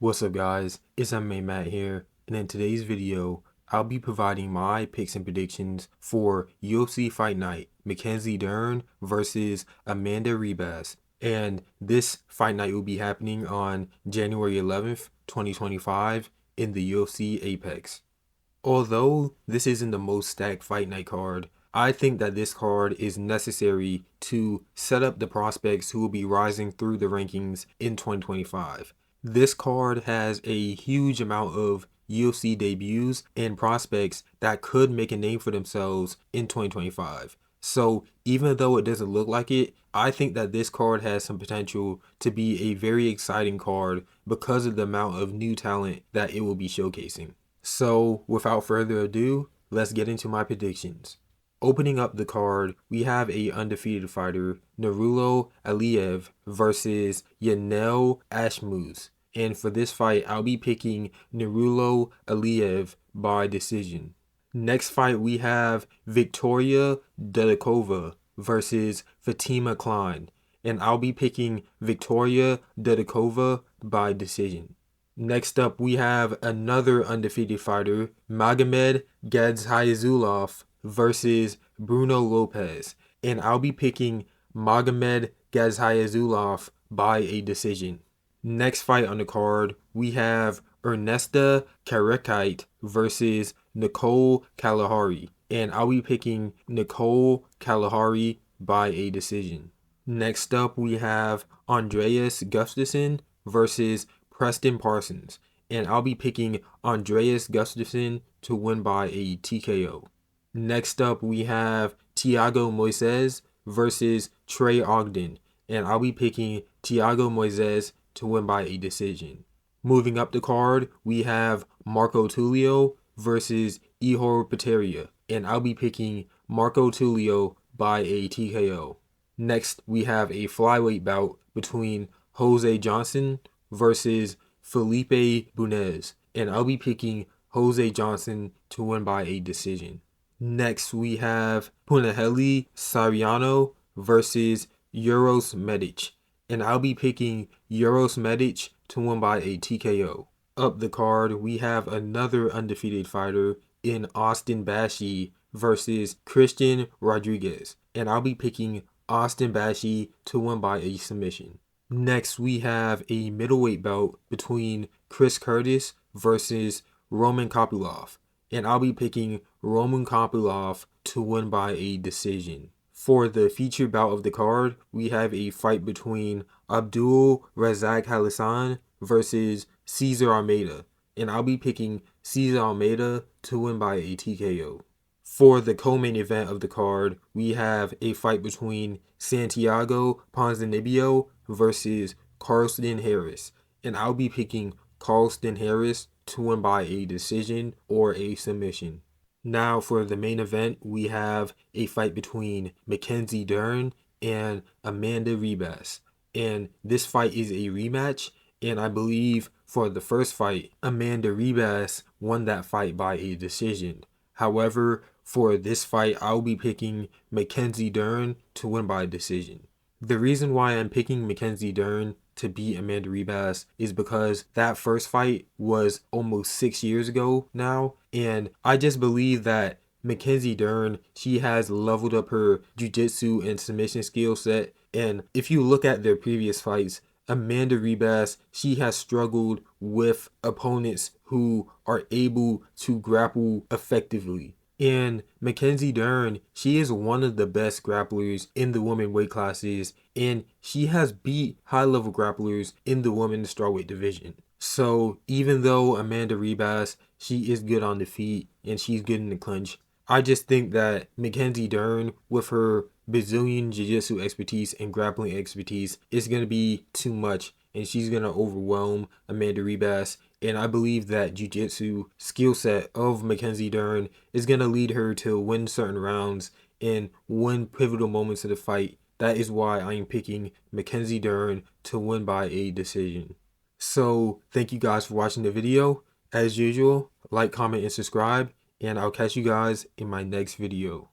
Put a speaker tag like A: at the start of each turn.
A: What's up guys, it's MMA Matt here, and in today's video, I'll be providing my picks and predictions for UFC Fight Night, Mackenzie Dern versus Amanda Ribas. And this fight night will be happening on January 11th, 2025 in the UFC Apex. Although this isn't the most stacked fight night card, I think that this card is necessary to set up the prospects who will be rising through the rankings in 2025. This card has a huge amount of UFC debuts and prospects that could make a name for themselves in 2025. So even though it doesn't look like it, I think that this card has some potential to be a very exciting card because of the amount of new talent that it will be showcasing. So without further ado, let's get into my predictions. Opening up the card, we have a undefeated fighter, Nurullo Aliyev versus Yanel Ashmouz. And for this fight, I'll be picking Nurullo Aliyev by decision. Next fight, we have Victoria Dudakova versus Fatima Klein. And I'll be picking Victoria Dudakova by decision. Next up, we have another undefeated fighter, Magomed Gadzhiyazulov versus Bruno Lopez. And I'll be picking Magomed Gadzhiyazulov by a decision. Next fight on the card, we have Ernesta Karakite versus Nicole Kalahari. And I'll be picking Nicole Kalahari by a decision. Next up, we have Andreas Gustafsson versus Preston Parsons, and I'll be picking Andreas Gustafsson to win by a TKO. Next up, we have Thiago Moises versus Trey Ogden, and I'll be picking Thiago Moises to win by a decision. Moving up the card, we have Marco Tulio versus Ihor Peteria, and I'll be picking Marco Tulio by a TKO. Next, we have a flyweight bout between Jose Johnson versus Felipe Bunez, and I'll be picking Jose Johnson to win by a decision. Next, we have Punahele Sariano versus Uros Medic, and I'll be picking Uros Medic to win by a TKO. Up the card, we have another undefeated fighter in Austin Bashi versus Christian Rodriguez, and I'll be picking Austin Bashi to win by a submission. Next, we have a middleweight bout between Chris Curtis versus Roman Kopylov, and I'll be picking Roman Kopylov to win by a decision. For the featured bout of the card, we have a fight between Abdul Razak Halissan versus Cesar Almeida, and I'll be picking Cesar Almeida to win by a TKO. For the co-main event of the card, we have a fight between Santiago Ponzinibbio versus Carlston Harris, and I'll be picking Carlston Harris to win by a decision or a submission. Now for the main event, we have a fight between Mackenzie Dern and Amanda Ribas, and this fight is a rematch, and I believe for the first fight, Amanda Ribas won that fight by a decision. However, for this fight, I'll be picking Mackenzie Dern to win by decision. The reason why I'm picking Mackenzie Dern to beat Amanda Ribas is because that first fight was almost 6 years ago now, and I just believe that Mackenzie Dern, she has leveled up her jiu-jitsu and submission skill set, and if you look at their previous fights, Amanda Ribas, she has struggled with opponents who are able to grapple effectively. And Mackenzie Dern, she is one of the best grapplers in the women weight classes, and she has beat high-level grapplers in the women's strawweight division. So even though Amanda Ribas, she is good on the feet and she's good in the clinch, I just think that Mackenzie Dern, with her Brazilian jiu-jitsu expertise and grappling expertise, is going to be too much, and she's going to overwhelm Amanda Ribas. And I believe that jiu-jitsu skill set of Mackenzie Dern is going to lead her to win certain rounds and win pivotal moments of the fight. That is why I am picking Mackenzie Dern to win by a decision. So thank you guys for watching the video. As usual, like, comment, and subscribe, and I'll catch you guys in my next video.